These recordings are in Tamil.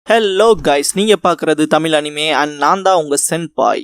ஹலோ கைஸ், நீங்க பார்க்குறது தமிழ் அனிமே அண்ட் நான் தான் உங்க சென்பாய்.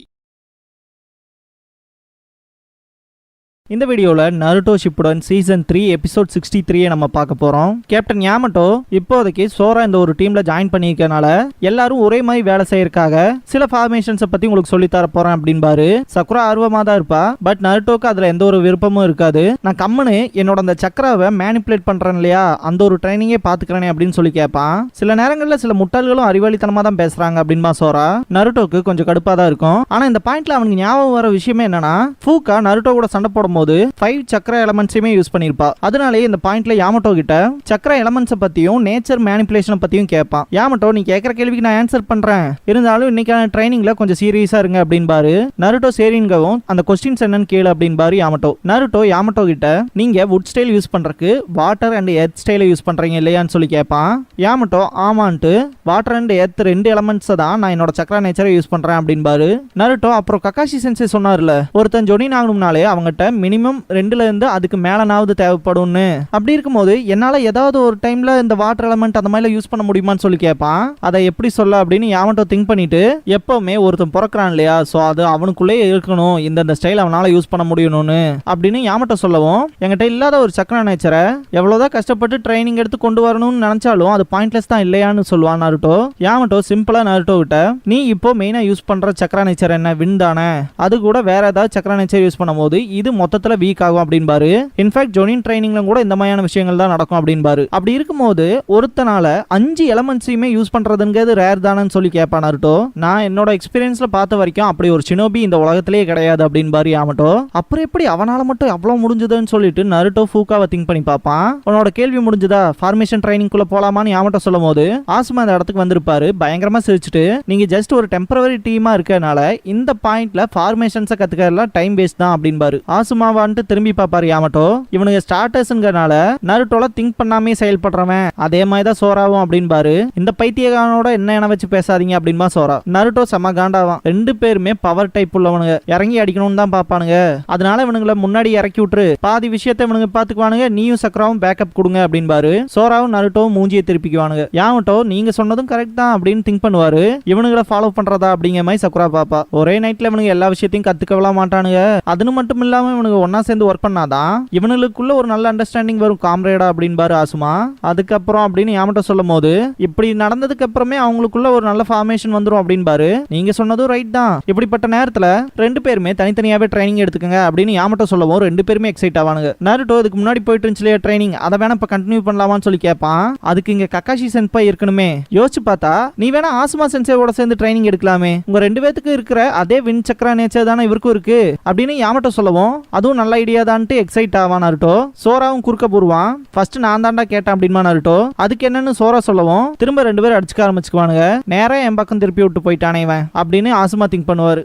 இந்த வீடியோவில் நருட்டோ ஷிப்புடன் சீசன் 3 எபிசோட் 63 நம்ம பார்க்க போகிறோம். கேப்டன் யாமட்டோ இப்போதைக்கு சோரா இந்த ஒரு டீமில் ஜாயின் பண்ணியிருக்கனால எல்லாரும் ஒரே மாதிரி வேலை செய்யறதுக்காக சில ஃபார்மேஷன்ஸை பற்றி உங்களுக்கு சொல்லித்தர போகிறேன் அப்படின்பாரு. சக்குரா ஆர்வமாக தான் இருப்பா, பட் நருட்டோக்கு அதில் எந்த ஒரு விருப்பமும் இருக்காது. நான் கம்முன்னு என்னோட அந்த சக்கராவை மேனிப்புலேட் பண்ணுறேன் இல்லையா, அந்த ஒரு ட்ரைனிங்கே பார்த்துக்கிறேனே அப்படின்னு சொல்லி கேட்பான். சில நேரங்களில் சில முட்டாள்களும் அறிவாளித்தனமாக தான் பேசுகிறாங்க அப்படின்பா சோரா. நருட்டோக்கு கொஞ்சம் கடுப்பாக தான் இருக்கும். ஆனால் இந்த பாயிண்ட்ல அவனுக்கு ஞாபகம் வர விஷயமே என்னன்னா, ஃபூக்கா நருட்டோ கூட சண்டை போடும் 5 சக்கர எலமெண்ட்ஸையுமே யூஸ் பண்ணிருப்பா. அதனாலே இந்த பாயிண்ட்ல யாமட்டோ கிட்ட சக்கர எலமெண்ட்ஸை பத்தியும் நேச்சர் மேனிபுலேஷனை பத்தியும் கேட்பான். யாமட்டோ, நீ கேட்கற கேள்விக்கு நான் ஆன்சர் பண்றேன், இருந்தாலும் இன்னைக்கான ட்ரைனிங்ல கொஞ்சம் சீரியஸா இருங்க அப்படின்பாரு. நருட்டோ சரிங்கவும் அந்த கொஸ்டின்ஸ் என்னன்னு கேளு அப்படின்பாரு யாமட்டோ. நருட்டோ யாமட்டோ கிட்ட, நீங்க வுட் ஸ்டைல் யூஸ் பண்றதுக்கு வாட்டர் அண்ட் எர்த் ஸ்டைலை யூஸ் பண்றீங்க இல்லையான்னு சொல்லி கேட்பான். யாமட்டோ ஆமான்ட்டு வாட்டர் அண்ட் எர்த் 2 எலமெண்ட்ஸ் தான் நான் என்னோட சக்கர நேச்சரை யூஸ் பண்றேன் அப்படின்பாரு. நருட்டோ, அப்புறம் கக்காஷி சென்சே சொன்னார்ல, ஒருத்தன் ஜொனின் ஆகணும்னாலே அவங்ககிட்ட மினிமம் 2ல இருந்து அதுக்கு மேலனாவது தேவைப்படும்னு. அப்படி இருக்கும்போது என்னால ஏதாவது ஒரு டைம்ல இந்த வாட்டர் எலமெண்ட் அந்த மாதிரி யூஸ் பண்ண முடியுமான்னு சொல்லி கேட்பான். அதை எப்படி சொல்ல அப்படின்னு யாமட்டோ திங்க் பண்ணிட்டு, எப்பவுமே ஒருத்தன் பிறக்கிறான் இல்லையா, சோ அது அவனுக்குள்ளே இருக்கணும், இந்த ஸ்டைல் அவனால யூஸ் பண்ண முடியணும்னு அப்படின்னு யாமட்டோ சொல்லவும், என்கிட்ட இல்லாத ஒரு சக்கர நேச்சரை எவ்வளவுதான் கஷ்டப்பட்டு ட்ரைனிங் எடுத்து கொண்டு வரணும்னு நினைச்சாலும் அது பாயிண்ட்லெஸ் தான் இல்லையான்னு சொல்லுவான் நருட்டோ. யாமட்டோ சிம்பிளா நருட்டோ கிட்ட, நீ இப்போ மெயினா யூஸ் பண்ற சக்கர நேச்சர் என்ன, வின் தானே, அது கூட வேற ஏதாவது சக்கர நேச்சர் யூஸ் பண்ணும்போது இது மொத்தத்துல வீக் ஆகும் அப்படின்பாரு. இன்ஃபேக்ட் ஜொனின் ட்ரைனிங்ல கூட இந்த மாதிரியான விஷயங்கள் தான் நடக்கும் அப்படின்பாரு. அப்படி இருக்கும்போது ஒருத்தனால 5 எலமெண்ட்ஸையுமே யூஸ் பண்றதுங்கிறது ரேர் தானன்னு சொல்லி கேட்பான் நருட்டோ. நான் என்னோட எக்ஸ்பீரியன்ஸ்ல பார்த்த வரைக்கும் அப்படி ஒரு ஷினோபி இந்த உலகத்திலேயே கிடையாது அப்படின்பாரு யாமட்டோ. அப்புறம் எப்படி அவனால மட்டும் அவ்வளவு முடிஞ்சதுன்னு சொல்லிட்டு நருட்டோ ஃபூக்காவை திங்க் பண்ணி பார்ப்பான். உன்னோட கேள்வி முடிஞ்சதா, ஃபார்மேஷன் ட்ரைனிங் குள்ள போலாமான்னு யாமட்டோ சொல்லும் போது ஆசுமா அந்த இடத்துக்கு வந்திருப்பாரு. பயங்கரமா சிரிச்சுட்டு, நீங்க ஜஸ்ட் ஒரு டெம்பரவரி டீமா இருக்கனால இந்த பாயிண்ட்ல ஃபார்மேஷன்ஸை கத்துக்கலாம் டைம் வேஸ்ட் தான் அப்படின்பாரு. ஆசுமாவான்ட்டு திரும்பி பாப்பாரு யாமட்டோ. இவனுக்கு ஸ்டார்டர்ஸ்ங்கறனால நருட்டோல திங்க் பண்ணாமே செயல்படுறவன், அதே மாதிரி தான் சோராவும் அப்படின்பாரு. இந்த பைத்தியகாரனோட என்ன வச்சு பேசாதீங்க அப்படின்பா சோரா. நருட்டோ செம காண்டாவான். 2 பேருமே பவர் டைப் உள்ளவனுங்க, இறங்கி அடிக்கணும்னு தான் பாப்பானுங்க. அதனால இவனுங்களை முன்னாடி இறக்கி விட்டுரு, பாதி விஷயத்தை இவனுங்க பாத்துக்குவானுங்க, நீயும் சக்கராவும் பேக்கப் கொடுங்க அப்படின்பாரு. சோராவும் நருட்டோவும் மூஞ்சியை திருப்பிக்குவானுங்க. யாமட்டோ, நீங்க சொன்னதும் கரெக்ட் தான் அப்படின்னு திங்க் பண்ணுவாரு. இவனுங்களை ஃபாலோ பண்றதா அப்படிங்கிற மாதிரி சக்கரா பாப்பா. ஒரே நைட்ல இவனுங்க எல்லா விஷயத்தையும் கத்துக்கலாம் மாட்டானுங்க. அதுன்னு மட்டும் இல்லாம இவனுங்க ஒன்னா சேர்ந்து ஒர்க் பண்ணாதான் இவனுக்குள்ள ஒரு நல்ல அண்டர்ஸ்டாண்டிங் வரும் காம்ரேடா அப்படின்பாரு ஆசுமா. அதுக்கப்புறம் அப்படின்னு யாமட்டோ சொல்லும் போது, இப்படி நடந்ததுக்கு அப்புறமே அவங்களுக்குள்ள ஒரு நல்ல ஃபார்மேஷன் வந்துரும் அப்படின்பாரு. நீங்க சொன்னதும் ரைட் தான், இப்படிப்பட்ட நேரத்துல 2 பேருமே தனித்தனியாவே ட்ரைனிங் எடுத்துக்கங்க அப்படின்னு யாமட்டோ சொல்லவும் 2 பேருமே எக்ஸைட் ஆவானுங்க. நருட்டோ, இதுக்கு முன்னாடி போயிட்டு இருந்துச்சு ட்ரைனிங், அதை வேணா இப்ப கண்டினியூ பண்ணலாமான்னு சொல்லி கேட்பான். அதுக்கு இங்க கக்காஷி சென்பாய் இருக்கணுமே. யோசிச்சு பார்த்தா நீ வேணா ஆசுமா சென்சேவோட சேர்ந்து ட்ரைனிங் எடுக்கலாமே, உங்க 2 பேத்துக்கு இருக்கிற அதே வின் சக்கரா நேச்சர் தானே இவருக்கும் இருக்கு அப்படின்னு யாமட்டோ சொல்லவும், அதுவும் நல்ல ஐடியா தான்ட்டு எக்ஸைட் ஆவான் நருட்டோ. சோராவும் குறுக்க போடுவான். ஃபர்ஸ்ட் நான் தாண்டா கேட்டேன் அப்படின்மா நருட்டோ. அதுக்கு என்னன்னு சோரா சொல்லவும், திரும்ப 2 பேரும் அடிச்சுக்க ஆரம்பிச்சுக்குவானுங்க. நேரா என் பக்கம் திருப்பி விட்டு போயிட்டானே இவன் அப்படின்னு ஆசுமா திங்க் பண்ணுவாரு.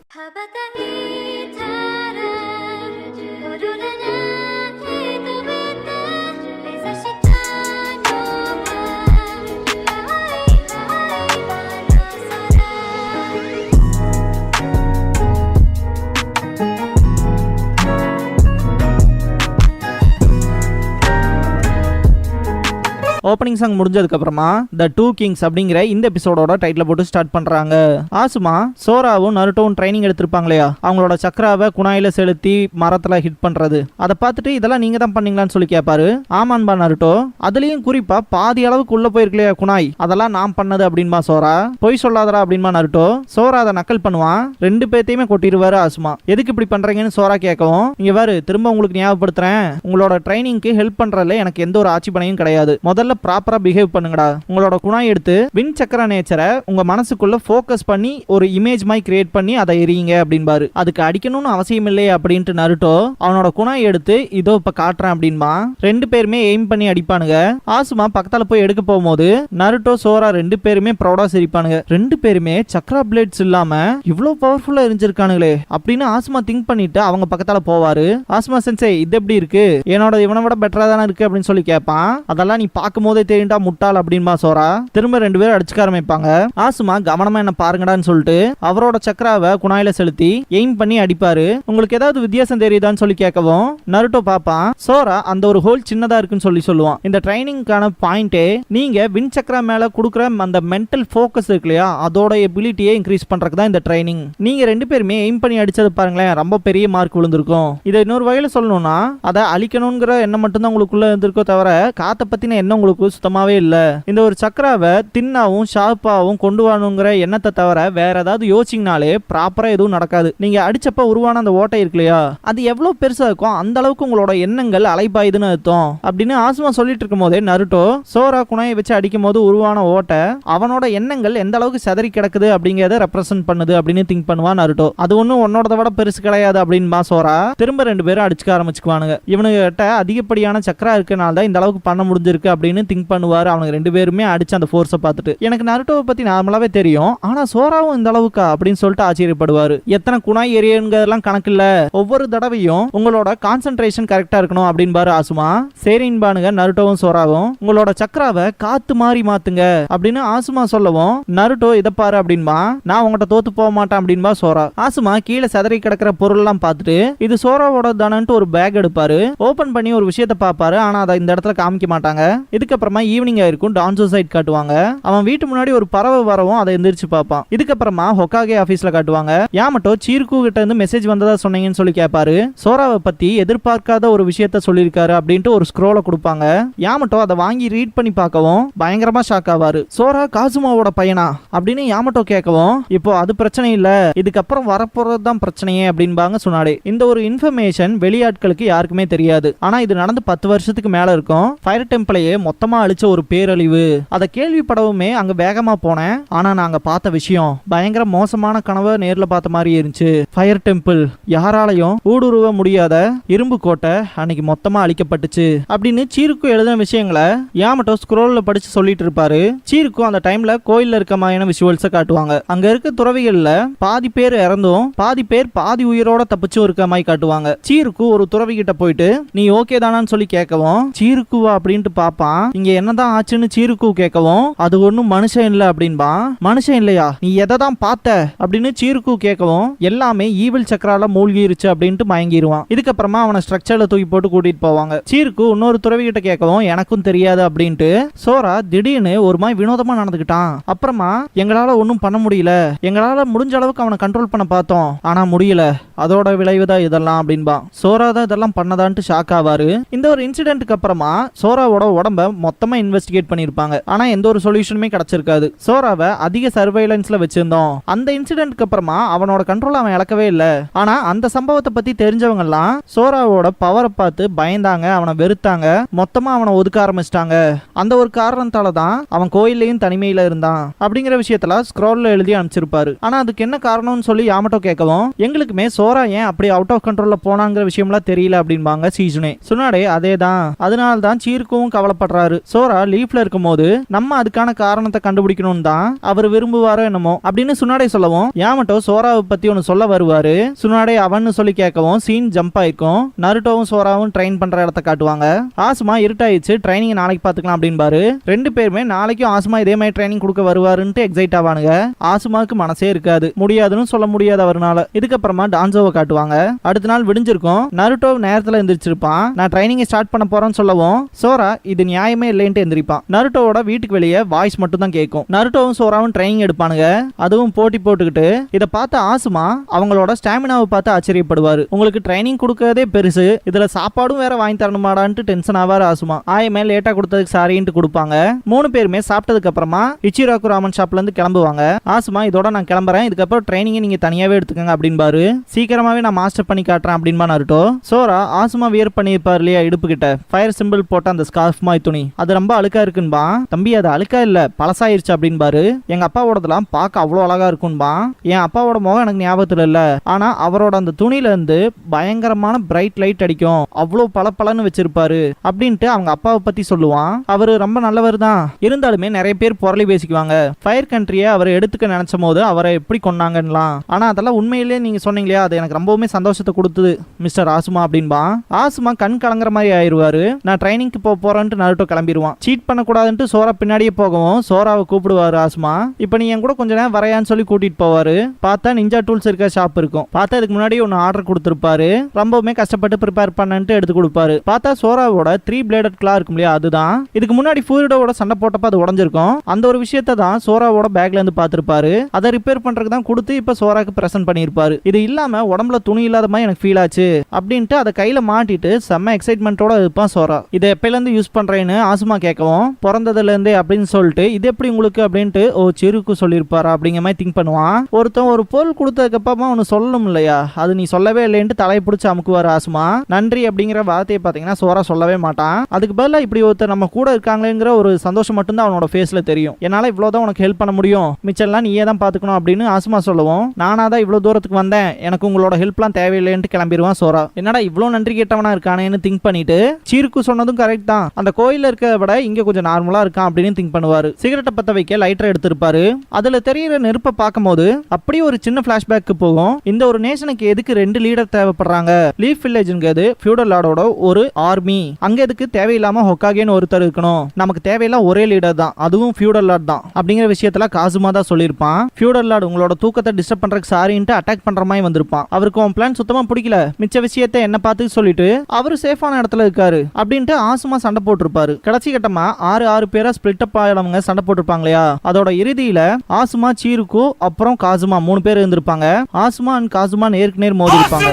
ஓப்பனிங் சாங் முடிஞ்சதுக்கு அப்புறமா த 2 கிங்ஸ் அப்படிங்கிற இந்த எபிசோடோட டைட்டில் போட்டு ஸ்டார்ட் பண்றாங்க. ஆசுமா சோராவும் நருட்டோவும் ட்ரைனிங் எடுத்திருப்பாங்க இல்லையா, அவங்களோட சக்கராவை குணாயில செலுத்தி மரத்துல ஹிட் பண்றது, அதை பார்த்துட்டு இதெல்லாம் நீங்க தான் பண்ணீங்களான்னு சொல்லி கேட்பாரு. ஆமான்பா நருட்டோ, அதுலயும் குறிப்பா பாதி அளவுக்கு உள்ள போயிருக்கு இல்லையா குணாய், அதெல்லாம் நான் பண்ணது அப்படின்பா சோரா. பொய் சொல்லாதரா அப்படின்பா நருட்டோ. சோரா அதை நக்கல் பண்ணுவான். 2 பேத்தையுமே கொட்டிடுவாரு ஆசுமா. எதுக்கு இப்படி பண்றீங்கன்னு சோரா கேட்கவும், இங்க பாரு, திரும்ப உங்களுக்கு ஞாபகப்படுத்துறேன், உங்களோட ட்ரைனிங்க்கு ஹெல்ப் பண்றதுல எனக்கு எந்த ஒரு ஆட்சேபனையும் கிடையாது. முதல்ல ப்ராப்பரா பிஹேவ் பண்ணுங்கடா. உங்களோட குணாய் எடுத்து வின் சக்கர நேச்சரை உங்க மனசுக்குள்ள ஃபோக்கஸ் பண்ணி ஒரு இமேஜ் மாதிரி கிரியேட் பண்ணி அதை எறியுங்க அப்படின்பாரு. அதுக்கு அடிக்கணும்னு அவசியம் இல்லையே அப்படின்ட்டு நருட்டோ அவனோட குணாய் எடுத்து இதோ இப்ப காட்டுறேன் அப்படின்பா. 2 பேருமே எய்ம் பண்ணி அடிப்பானுங்க. ஆசுமா பக்கத்துல போய் எடுக்க போகும்போது நருட்டோ சோரா 2 பேருமே ப்ரௌடா சிரிப்பானுங்க. 2 பேருமே சக்கரா பிளேட்ஸ் இல்லாம இவ்வளவு பவர்ஃபுல்லா எரிஞ்சிருக்கானுங்களே அப்படின்னு ஆசுமா திங்க் பண்ணிட்டு அவங்க பக்கத்தால போவாரு. ஆசுமா சென்சே, இது எப்படி இருக்கு, என்னோட இவனை விட பெட்டரா தானே இருக்கு அப்படின்னு சொல்லி கேட்பான். அதெல்லாம் நீ பார்க்கும்போது போதே தெரியுண்டா முட்டாள் அப்படின்பா சோரா. திரும்ப 2 பேரும் அடிச்சுக்க ஆரம்பிப்பாங்க. ஆசுமா கவனமா என்ன பாருங்கடான்னு சொல்லிட்டு அவரோட சக்கராவை குணாயில செலுத்தி எய்ம் பண்ணி அடிப்பாரு. உங்களுக்கு ஏதாவது வித்தியாசம் தெரியுதான்னு சொல்லி கேட்கவும் நருட்டோ பாப்பான். சோரா அந்த ஒரு ஹோல் சின்னதா இருக்குன்னு சொல்லுவான். இந்த ட்ரைனிங்கான பாயிண்டே நீங்க வின் சக்கரா மேல கொடுக்குற அந்த மென்டல் ஃபோக்கஸ் இருக்கு இல்லையா, அதோட எபிலிட்டியை இன்க்ரீஸ் பண்றதுக்கு தான் இந்த ட்ரைனிங். நீங்க 2 பேருமே எய்ம் பண்ணி அடிச்சது பாருங்களேன், ரொம்ப பெரிய மார்க் விழுந்திருக்கும். இதை இன்னொரு வகையில சொல்லணும்னா அதை அழிக்கணுங்கிற எண்ணம் மட்டும்தான் உங்களுக்குள்ள இருந்திருக்கோ தவிர காத்த பத்தின எண்ணம் உங்களுக்கு சுத்தமாவே இல்ல. இந்த ஒரு சக்கராவை தின்னாவும் ஷார்ப்பாவும் கொண்டு வரணுங்கிற எண்ணத்தை தவிர வேற ஏதாவது யோசிச்சிங்கனாலே ப்ராப்பரா எதுவும் நடக்காது. நீங்க அடிச்சப்ப உருவான அந்த ஓட்டை இருக்கு இல்லையா, அது எவ்வளவு பெருசா இருக்கும் அந்த அளவுக்கு உங்களோட எண்ணங்கள் அலைபாயுதுன்னு அர்த்தம் அப்படின்னு ஆசுமா சொல்லிட்டு இருக்கும் போதே நருட்டோ சோரா குணாயை வச்சு அடிக்கும் போது உருவான ஓட்டை அவனோட எண்ணங்கள் எந்த அளவுக்கு செதறி கிடக்குது அப்படிங்கறத ரெப்ரசென்ட் பண்ணுது அப்படின்னு திங்க் பண்ணுவான் நருட்டோ. அது ஒன்னும் உன்னோட விட பெருசு கிடையாது அப்படின்பா சோரா. திரும்ப 2 பேரும் அடிச்சுக்க ஆரம்பிச்சுக்குவானுங்க. இவனுகிட்ட அதிகப்படியான சக்கரா இருக்கனால தான் இந்த அளவுக்கு பண்ண முடிஞ்சிருக்கு அப்படின்னு திங்க் பண்ணுவாரு. அவனுக்கு 2 பேருமே அடிச்சு அந்த ஃபோர்ஸை பார்த்துட்டு எனக்கு நருட்டோவை பத்தி நார்மலாவே தெரியும், ஆனா சோராவும் இந்த அளவுக்கா அப்படின்னு சொல்லிட்டு ஆச்சரியப்படுவாரு. எத்தனை குணாய் ஏரியங்கிறதெல்லாம் கணக்கு இல்ல, ஒவ்வொரு தடவையும் உங்களோட கான்சென்ட்ரேஷன் கரெக்டா இருக்கணும் அப்படின்பாரு ஆசுமா. சரின்பானுங்க நருட்டோவும் சோராவும். உங்களோட சக்கராவை காத்து மாறி மாத்துங்க அப்படின்னு ஆசுமா சொல்லவும் நருட்டோ இதை பாரு அப்படின்பா. நான் உங்கள்கிட்ட தோத்து போக மாட்டேன் அப்படின்பா சோரா. ஆசுமா கீழே செதறி கிடக்கிற பொருள் எல்லாம் பார்த்துட்டு இது சோராவோட தானன்ட்டு ஒரு பேக் எடுப்பாரு. ஓபன் பண்ணி ஒரு விஷயத்தை பார்ப்பாரு. ஆனா அதை இந்த இடத்துல காமிக்க மாட்டாங்க. இதுக்கப்புறமா ஈவினிங் ஆயிருக்கும். டான்சோ சைட் காட்டுவாங்க. அவன் வீட்டு முன்னாடி ஒரு பறவை வரவும் அதை எந்திரிச்சு பார்ப்பான். இதுக்கப்புறமா ஹொக்காகே ஆபீஸ்ல காட்டுவாங்க. யாமட்டோ சீருக்கு கிட்ட இருந்து மெசேஜ் வந்ததா சொன்னீங்கன்னு சொல்லி கேட்பாரு. சோராவை பத்தி எதிர்பார்க்காத ஒரு விஷயத்த சொல்லியிருக்காரு அப்படின்ட்டு ஒரு ஸ்க்ரோலை கொடுப்பாங்க. யாமட்டோ அதை வாங்கி ரீட் பண்ணி பார்க்கவும் பயங்கரமா ஷாக் ஆவாரு. சோரா காசுமாவோட பையனா அப்படின்னு யாமட்டோ கேட்கவும் இப்போ அது பிரச்சனை இல்ல, இதுக்கப்புறம் வரப்போறதுதான் பிரச்சனையே அப்படின்பாங்க சுனாடே. இந்த ஒரு இன்ஃபர்மேஷன் வெளியாட்களுக்கு யாருக்குமே தெரியாது. ஆனா இது நடந்து 10 வருஷத்துக்கு மேல இருக்கும். ஃபயர் டெம்பிளையே மொத்தமா அழிச்ச ஒரு பேரழிவு. அதை கேள்விப்படவுமே அங்க வேகமா போனேன். ஆனா நாங்க பார்த்த விஷயம் பயங்கர மோசமான கனவை நேர்ல பார்த்த மாதிரி இருந்துச்சு. ஃபயர் டெம்பிள் யாராலையும் ஊடுருவ முடியாத இரும்பு கோட்டை அன்னைக்கு மொத்தமா அழிக்கப்பட்டுச்சு அப்படின்னு சீருக்கு எழுதின விஷயங்களை யாமட்டோ ஸ்க்ரோல்ல படிச்சு சொல்லிட்டு இருப்பாரு. சீருக்கு அந்த டைம்ல கோயில்ல இருக்க மாதிரியான விஷுவல்ஸை காட்டுவாங்க. அங்க இருக்க துறவிகள்ல பாதி பேர் இறந்தும் பாதி பேர் பாதி உயிரோட தப்பிச்சும் இருக்க மாதிரி காட்டுவாங்க. சீருக்கு ஒரு துறவி கிட்ட போயிட்டு நீ ஓகே தானான்னு சொல்லி கேட்கவும் சீருக்குவா அப்படின்ட்டு பாப்பான். இங்க என்னதான் ஆச்சுன்னு சீருக்கு கேட்கவும் அது ஒன்னும் மனுஷன் இல்ல அப்படின்பா. மனுஷன் இல்லையா, நீ எதை தான் பார்த்த அப்படின்னு சீருக்கு கேட்கவும் எல்லாமே ஈவில் சக்கரால மூழ்கிருச்சு அப்படின்ட்டு மயங்கிடுவான். இதுக்கப்புறமா அவனை ஸ்ட்ரக்சர்ல தூக்கி போட்டு கூட்டிட்டு போவாங்க. சீருக்கு இன்னொரு துறவி கிட்ட கேட்கவும் எனக்கும் தெரியாது அப்படின்ட்டு சோரா திடீர்னு ஒரு மாதிரி வினோதமா நடந்துக்கிட்டான். அப்புறமா எங்களால ஒன்னும் பண்ண முடியல, எங்களால முடிஞ்ச அளவுக்கு அவனை கண்ட்ரோல் பண்ண பார்த்தோம், ஆனா முடியல, அதோட விளைவுதான் இதெல்லாம் அப்படின்பா. சோரா தான் இதெல்லாம் பண்ணதான்ட்டு ஷாக் ஆவாரு. இந்த ஒரு இன்சிடென்ட்க்கு அப்புறமா சோராவோட உடம்ப மொத்தமா இன்வெஸ்டிகேட் பண்ணிருப்பாங்க. ஆனா எந்த ஒரு சொல்யூஷனுமே கிடைச்சிருக்காது. சோராவை அதிக சர்வைலன்ஸ்ல வச்சிருந்தோம். அந்த இன்சிடென்ட்க்கு அப்புறமா அவனோட கண்ட்ரோல் அவன் இழக்கவே இல்லை. ஆனா அந்த சம்பவத்தை பத்தி தெரிஞ்சவங்க எல்லாம் சோராவோட பவரை பார்த்து பயந்தாங்க, அவனை வெறுத்தாங்க, மொத்தமா அவனை ஒதுக்க ஆரம்பிச்சிட்டாங்க. அந்த ஒரு காரணத்தால தான் அவன் கோயிலையும் தனிமையில இருந்தான் அப்படிங்கிற விஷயத்துல ஸ்க்ரோல்ல எழுதி அனுப்பிச்சிருப்பாரு. ஆனா அதுக்கு என்ன காரணம்னு சொல்லி யாமட்டோ கேட்கவும் எங்களுக்குமே சோரா ஏன் அப்படி அவுட் ஆஃப் கண்ட்ரோல்ல போனாங்கிற விஷயம்லாம் தெரியல அப்படின்பாங்க சீஜுனே. சுனாடே அதேதான், அதனால தான் சீருக்கும் கவலைப்படுறாரு. சோரா லீஃப்ல இருக்கும் போது நம்ம அதுக்கான காரணத்தை கண்டுபிடிக்கணும் தான் அவர் விரும்புவாரோ என்னமோ அப்படின்னு சுனாடே சொல்லவும் யாமட்டோ சோராவை பத்தி ஒன்னு சொல்ல வருவாரு. சுனாடே அவன்னு சொல்லி கேட்கவும் சீன் ஜம்ப் ஆயிக்கும். நருட்டோவும் சோராவும் ட்ரெயின் பண்ற இடத்த காட்டுவாங்க. ஆசுமா இருட்டாயிடுச்சு, ட்ரைனிங் நாளைக்கு பாத்துக்கலாம் அப்படின்பாரு. 2 பேருமே நாளைக்கும் ஆசுமா இதே மாதிரி ட்ரைனிங் கொடுக்க வருவாருன்ட்டு எக்ஸைட் ஆவானுங்க. ஆசுமாவுக்கு மனசே இருக்காது, முடியாதுன்னு சொல்ல முடியாது அவர்னால. இதுக்கப்புறமா டான்சோவை காட்டுவாங்க. அடுத்த நாள் விடிஞ்சிருக்கும். நருட்டோ நேரத்துல எந்திரிச்சிருப்பான். நான் ட்ரைனிங் ஸ்டார்ட் பண்ண போறேன்னு சொல்லவும் சோரா இது நியாயமே இல்லைன்ட்டு எந்திரிப்பான். நருட்டோவோட வீட்டுக்கு வெளியே வாய்ஸ் மட்டும் தான் கேட்கும். நருட்டோவும் சோராவும் ட்ரைனிங் எடுப்பானுங்க. அதுவும் போட்டி போட்டுக்கிட்டு இதை பார்த்து ஆசுமா அவங்களோட ஸ்டாமினாவை பார்த்து ஆச்சரியப்படுவாரு. உங்களுக்கு ட்ரைனிங் கொடுக்கறதே பெருசு, இதுல சாப்பாடும் வேற வாங்கி தரணுமாடான்ட்டு டென்ஷன் ஆவாரு ஆசுமா. ஆயமே லேட்டா கொடுத்ததுக்கு சாரின்ட்டு கொடுப்பாங்க. 3 பேருமே சாப்பிட்டதுக்கு அப்புறமா இச்சிராக்கு ராமன் ஷாப்ல இருந்து கிளம்புவாங்க. ஆசுமா இதோட நான் கிளம்புறேன், இதுக்கப்புறம் ட்ரைனிங் நீங்க தனியாவே எடுத்துக்கங்க அப்படின்பாரு. சீக்கிரமாவே நான் மாஸ்டர் பண்ணி காட்டுறேன் அப்படின்பா நருட்டோ. சோரா ஆசுமா வியர் பண்ணிருப்பாரு இல்லையா இடுப்பு கிட்ட ஃபயர் சிம்பிள் போட்ட அந்த ஸ்கார்ஃப் மாதிரி துணி, அது ரொம்ப அழுக்கா இருக்குன்பா. தம்பி அது அழுக்கா இல்ல, பழசாயிருச்சு அப்படின்பாரு. எங்க அப்பாவோடதெல்லாம் பார்க்க அவ்வளவு அழகா இருக்குன்பா. என் அப்பாவோட முகம் எனக்கு ஞாபகத்துல இல்ல, ஆனா அவரோட அந்த துணியில இருந்து பயங்கரமான பிரைட் லைட் அடிக்கும், அவ்வளவு பளபளன்னு வச்சிருப்பாரு அப்படின்ட்டு அவங்க அப்பாவை பத்தி சொல்லுவான். அவரு ரொம்ப நல்லவர் தான், இருந்தாலுமே நிறைய பேர் புரளி பேசிக்குவாங்க. ஃபயர் கண்ட்ரியை அவர் எடுத்துக்க நினைச்ச போது அவரை எப்படி கொண்டாங்கலாம். ஆனா அதெல்லாம் உண்மையிலேயே நீங்க சொன்னீங்களா, அது எனக்கு ரொம்பவுமே சந்தோஷத்தை கொடுத்தது மிஸ்டர் ஆசுமா அப்படின்பா. ஆசுமா கண் கலங்குற மாதிரி ஆயிருவாரு. நான் ட்ரைனிங்க்கு போறேன்ட்டு நருட்டோ கிளம்பிடுவான். சீட் பண்ணக்கூடாதுன்ட்டு சோரா பின்னாடியே போகவும் சோராவை கூப்பிடுவாரு ஆசுமா. இப்போ நீ என் கூட கொஞ்ச நேரம் வரையான்னு சொல்லி கூட்டிட்டு போவாரு. பார்த்தா நிஞ்சா டூல்ஸ் இருக்க ஷாப் இருக்கும். பார்த்தா இதுக்கு முன்னாடி ஒன்று ஆர்டர் கொடுத்துருப்பாரு. ரொம்பவுமே கஷ்டப்பட்டு ப்ரிப்பேர் பண்ணன்ட்டு எடுத்து கொடுப்பாரு. பார்த்தா சோராவோட 3 பிளேடட் கிளா இருக்கும் இல்லையா, அதுதான். இதுக்கு முன்னாடி ஃபூரிடோட சண்டை போட்டப்ப அது உடஞ்சிருக்கும். அந்த ஒரு விஷயத்தை தான் சோராவோட பேக்ல இருந்து பார்த்திருப்பாரு. அதை ரிப்பேர் பண்றதுக்கு தான் கொடுத்து இப்ப சோராக்கு பிரசன்ட் பண்ணியிருப்பாரு. இது இல்லாம உடம்புல துணி இல்லாத மாதிரி எனக்கு ஃபீல் ஆச்சு அப்படின்ட்டு அதை கையில மாட்டிட்டு செம்ம எக்ஸைட்மெண்டோட இருப்பான் சோரா. இதை எப்பயில இருந்து யூஸ் பண்றேன்னு ஆசுமா கேட்கவும் பிறந்ததுல இருந்தே அப்படின்னு சொல்லிட்டு இது எப்படி உங்களுக்கு அப்படின்ட்டு சிறுக்கு சொல்லியிருப்பாரா அப்படிங்கிற மாதிரி திங்க் பண்ணுவான். ஒருத்தன் ஒரு பொருள் கொடுத்ததுக்கு அப்புறமா ஒன்னு சொல்லணும் இல்லையா, அது நீ சொல்லவே இல்லைன்ட்டு தலையை பிடிச்சி அமுக்குவார் ஆசுமா. நன்றி அப்படிங்கிற வார்த்தையை பார்த்தீங்கன்னா சோரா சொல்லவே மாட்டான். அதுக்கு பதிலாக இப்படி ஒருத்தர் நம்ம கூட இருக்காங்களேங்கிற ஒரு சந்தோஷம் மட்டும்தான் அவனோட ஃபேஸ்ல தெரியும். என்னால இவ்வளவுதான் உனக்கு ஹெல்ப் பண்ண முடியும், மிச்சம்லாம் நீயே தான் பாத்துக்கணும் அப்படின்னு ஆசுமா சொல்லுவோம். நானா தான் இவ்வளவு தூரத்துக்கு வந்தேன், எனக்கு உங்களோட ஹெல்ப்லாம் தேவையில்லைன்ட்டு கிளம்பிடுவான் சோரா. என்னடா இவ்வளவு நன்றி கேட்டவனா இருக்கானேன்னு திங்க் பண்ணிட்டு சீருக்கு சொன்னதும் கரெக்ட் தான், அந்த கோயில இருக்கிறத விட இங்க கொஞ்சம் நார்மலா இருக்கான் அப்படின்னு திங்க் பண்ணுவாரு. சிகரெட்டை பத்த வைக்க லைட்டர் எடுத்திருப்பாரு. அதுல தெரியுற நெருப்பை பார்க்கும்போது அப்படியே ஒரு சின்ன பிளாஷ்பேக்கு போகும். இந்த ஒரு நேஷனுக்கு எதுக்கு 2 லீடர் தேவைப்படுறாங்க? லீஃப் வில்லேஜ்ங்கிறது ஃபியூடல் லார்டோட ஒரு ஆர்மி. அங்க எதுக்கு தேவையில்லாம ஹொக்காகேன்னு ஒருத்தர் இருக்கணும்? நமக்கு தேவையில்லாம் ஒரே லீடர் தான், அதுவும் ஃபியூடல் லார்ட் தான் அப்படிங்கிற விஷயத்துல காசுமா தான் சொல்லியிருப்பான். ஃபியூடல் லார்ட் உங்களோட தூக்கத்தை டிஸ்டர்ப் பண்றதுக்கு சாரின்ட்டு அட்டாக் பண்ற மாதிரி வந்திருப்பான். அவருக்கு உன் பிளான் சுத்தமா பிடிக்கல, மிச்ச விஷயத்தை என்ன பார்த்து சொல்லிட்டு அவரு சேஃபான இடத்துல இருக்காரு அப்படின்ட்டு ஆசுமா சண்டை போட்டிருப்பாரு. கடைசி கட்டமா 6 பேரா ஸ்பிளிட் அப் ஆனவங்க சண்டை போட்டிருப்பாங்க இல்லையா, அதோட இறுதியில ஆசுமா, சீருக்கு அப்புறம் காசுமா 3 பேர் இருந்திருப்பாங்க. ஆசுமா அண்ட் காசுமா நேருக்கு நேர் மோதி இருப்பாங்க.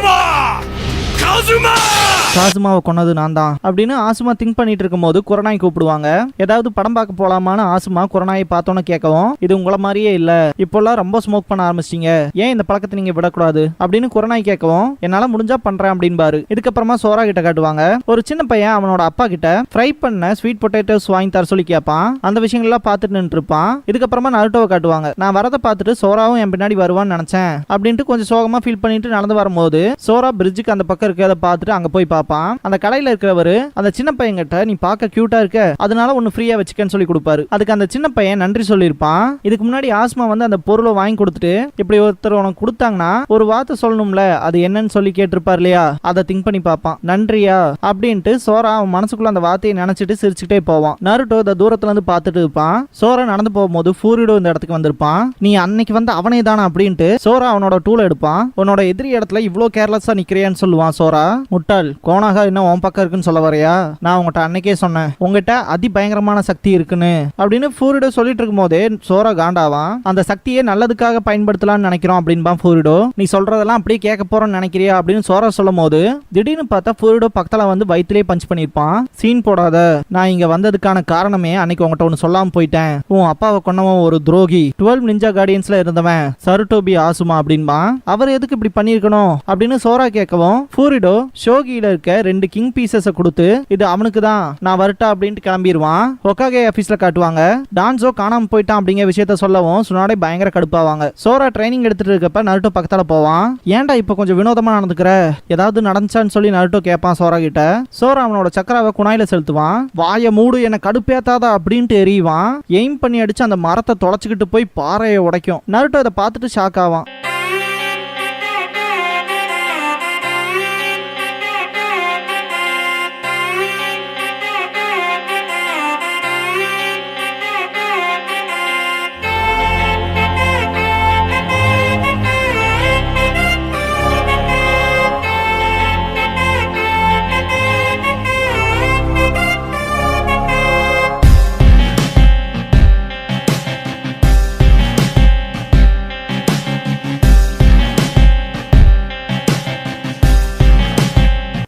காசுமாவை கொன்னது நான் தான் அப்படின்னு ஆசுமா திங்க் பண்ணிட்டு இருக்கும் போது குரநாய் கூப்பிடுவாங்க. ஏதாவது படம் பார்க்க போலாமான்னு ஆசுமா குரநாயை பார்த்தோன்னு கேட்கவும், இது உங்கள மாதிரியே இல்ல, இப்போல்லாம் ரொம்ப ஸ்மோக் பண்ண ஆரம்பிச்சிட்டீங்க, ஏன் இந்த பழக்கத்தை நீங்க விடக்கூடாது அப்படின்னு குரநாய் கேட்கவும், என்னால முடிஞ்சா பண்றேன் அப்படின்பாரு. இதுக்கப்புறமா சோரா கிட்ட காட்டுவாங்க. ஒரு சின்ன பையன் அவனோட அப்பா கிட்ட ஃப்ரை பண்ண ஸ்வீட் பொட்டேட்டோஸ் வாங்கி தர சொல்லி கேட்பான். அந்த விஷயங்கள்லாம் பார்த்துட்டு நின்று இருப்பான். இதுக்கப்புறமா நருட்டோவை காட்டுவாங்க. நான் வரதை பார்த்துட்டு சோராவும் என் பின்னாடி வருவான்னு நினைச்சேன் அப்படின்ட்டு கொஞ்சம் சோகமா ஃபீல் பண்ணிட்டு நடந்து வரும்போது சோரா பிரிட்ஜுக்கு அந்த பக்கம் இருக்கிறத பார்த்துட்டு அங்க போய் பார்ப்பான். அந்த கடையில இருக்கிறவரு அந்த சின்ன பையன் கிட்ட நீ பார்க்க கியூட்டா இருக்க, அதனால ஒன்னு ஃப்ரீயா வச்சுக்கன்னு சொல்லி கொடுப்பாரு. அதுக்கு அந்த சின்ன பையன் நன்றி சொல்லியிருப்பான். இதுக்கு முன்னாடி ஆஸ்மா வந்து அந்த பொருளை வாங்கி கொடுத்துட்டு இப்படி ஒருத்தர் உனக்கு கொடுத்தாங்கன்னா ஒரு வார்த்தை சொல்லணும்ல, அது என்னன்னு சொல்லி கேட்டிருப்பார் இல்லையா, அதை திங்க் பண்ணி பார்ப்பான். நன்றியா அப்படின்ட்டு சோரா அவன் மனசுக்குள்ள அந்த வார்த்தையை நினைச்சிட்டு சிரிச்சுக்கிட்டே போவான். நருட்டோ இந்த தூரத்துல இருந்து பார்த்துட்டு இருப்பான். சோரா நடந்து போகும்போது ஃபூரிடோ இந்த இடத்துக்கு வந்திருப்பான். நீ அன்னைக்கு வந்து அவனே தானா அப்படின்ட்டு சோரா அவனோட டூலை எடுப்பான். உன்னோட எதிரி இடத்துல இவ்வளவு கேர்லெஸ்ஸா நிக்கிறியான்னு சொல்லுவான் சோரா. முட்டாள், கோணாக இன்னும் உன் பக்கம் இருக்குன்னு சொல்ல வரையா? நான் உங்ககிட்ட அன்னைக்கே சொன்னேன் உங்ககிட்ட அதி பயங்கரமான சக்தி இருக்குன்னு அப்படின்னு ஃபூரிடோ சொல்லிட்டு இருக்கும் போதே சோரா காண்டாவான். அந்த சக்தியை நல்லதுக்காக பயன்படுத்தலாம்னு நினைக்கிறோம் அப்படின்பா ஃபூரிடோ. நீ சொல்றதெல்லாம் அப்படியே கேட்க போறோம்னு நினைக்கிறியா அப்படின்னு சோரா சொல்லும் போது திடீர்னு பார்த்தா ஃபூரிடோ பக்கத்துல வந்து வயிற்றுலேயே பஞ்ச் பண்ணிருப்பான். சீன் போடாத, நான் இங்க வந்ததுக்கான காரணமே அன்னைக்கு உங்ககிட்ட ஒன்னு சொல்லாம போயிட்டேன். உன் அப்பாவை கொன்னவன் ஒரு துரோகி, 12 நிஞ்சா கார்டியன்ஸ்ல இருந்தவன் சருட்டோபி ஆசுமா அப்படின்பா. அவர் எதுக்கு இப்படி பண்ணிருக்கணும் அப்படின்னு சோரா கேட்கவும் ஃபூரிடோ ஷோகியில இருக்க 2 கிங் பீசஸ் கொடுத்து இது அவனுக்கு தான், நான் வரட்டா அப்படின்ட்டு கிளம்பிடுவான். ஹொக்காகே ஆபீஸ்ல காட்டுவாங்க. டான்சோ காணாம போயிட்டான் அப்படிங்கிற விஷயத்த சொல்லவும் சுனாடே பயங்கர கடுப்பாவாங்க. சோரா ட்ரைனிங் எடுத்துட்டு இருக்கப்ப நருட்டோ பக்கத்தால போவான். ஏன்டா இப்ப கொஞ்சம் வினோதமா நடந்துக்கிற, ஏதாவது நடந்துச்சான்னு சொல்லி நருட்டோ கேட்பான் சோரா கிட்ட. சோரா அவனோட சக்கராவை குணாயில செலுத்துவான். வாய மூடு, என்ன கடுப்பேத்தாதா அப்படின்ட்டு எறிவான். எய்ம் பண்ணி அடிச்சு அந்த மரத்தை தொலைச்சுக்கிட்டு போய் பாறையை உடைக்கும். நருட்டோ இதை பார்த்துட்டு ஷாக் ஆவான்.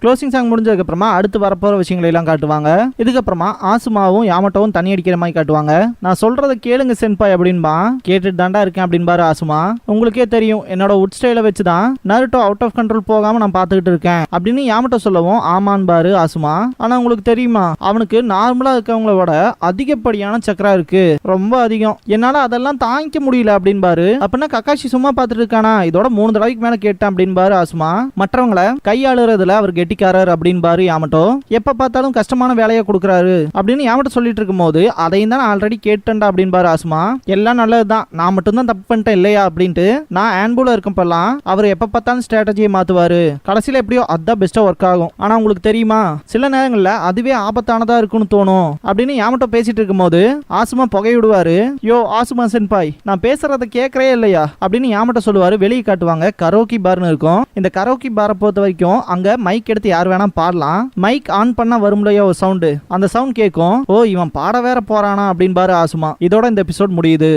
க்ளோசிங் சாங் முடிஞ்சதுக்கு அப்புறமா அடுத்து வரப்போற விஷயங்களை எல்லாம் காட்டுவாங்க. இதுக்கப்புறமா ஆசுமாவும் யாமட்டோவும் தண்ணி அடிக்கிற மாதிரி காட்டுவாங்க. நான் சொல்றதை கேளுங்க சென்பாய் அப்படின்பா. கேட்டுட்டு தாண்டா இருக்கேன் அப்படின்பாரு ஆசுமா. உங்களுக்கே தெரியும் என்னோட உட் ஸ்டைல வச்சுதான் நருட்டோ அவுட் ஆஃப் கண்ட்ரோல் போகாம நான் பாத்துக்கிட்டு இருக்கேன் அப்படின்னு யாமட்டோ சொல்லவும் ஆமான்பாரு ஆசுமா. ஆனா உங்களுக்கு தெரியுமா, அவனுக்கு நார்மலா இருக்கவங்களோட அதிகப்படியான சக்கரா இருக்கு, ரொம்ப அதிகம், என்னால அதெல்லாம் தாங்கிக்க முடியல அப்படின்பாரு. அப்படின்னா கக்காஷி சும்மா பாத்துட்டு இருக்கானா, இதோட 3 தடவைக்கு மேல கேட்டேன் அப்படின்பாரு ஆசுமா. மற்றவங்களை கையாளுறதுல அவர் கெட்டி கெட்டிக்காரர் அப்படின்பாரு யாமட்டோ. எப்ப பார்த்தாலும் கஷ்டமான வேலையை கொடுக்குறாரு அப்படின்னு யாமட்டோ சொல்லிட்டு இருக்கும்போது அதையும் தான் ஆல்ரெடி கேட்டேன்டா அப்படின்பாரு ஆசுமா. எல்லாம் நல்லதுதான், நான் மட்டும் தான் தப்பு பண்ணிட்டேன் இல்லையா அப்படின்ட்டு. நான் ஆன்பூல இருக்கப்பெல்லாம் அவர் எப்ப பார்த்தாலும் ஸ்ட்ராட்டஜியை மாத்துவாரு, கடைசியில எப்படியோ அதான் பெஸ்டா ஒர்க் ஆகும். ஆனா உங்களுக்கு தெரியுமா, சில நேரங்கள்ல அதுவே ஆபத்தானதா இருக்குன்னு தோணும் அப்படின்னு யாமட்டோ பேசிட்டு இருக்கும்போது ஆசுமா புகை விடுவாரு. யோ ஆசுமா சென்பாய், நான் பேசுறத கேட்கறே இல்லையா அப்படின்னு யாமட்டோ சொல்லுவாரு. வெளியே காட்டுவாங்க கரோக்கி பார்னு இருக்கும். இந்த கரோக்கி பாரை பொறுத்த வரைக்கும் அங்க மைக் எடுத்து யார் வேணா பாடலாம். மைக் ஆன் பண்ணா வரும்லையா ஒரு சவுண்டு, அந்த சவுண்ட் கேட்கும். ஓ இவன் பாட வேற போறானா அப்படின்னு பாரு ஆசுமா. இதோட இந்த எபிசோட் முடியுது.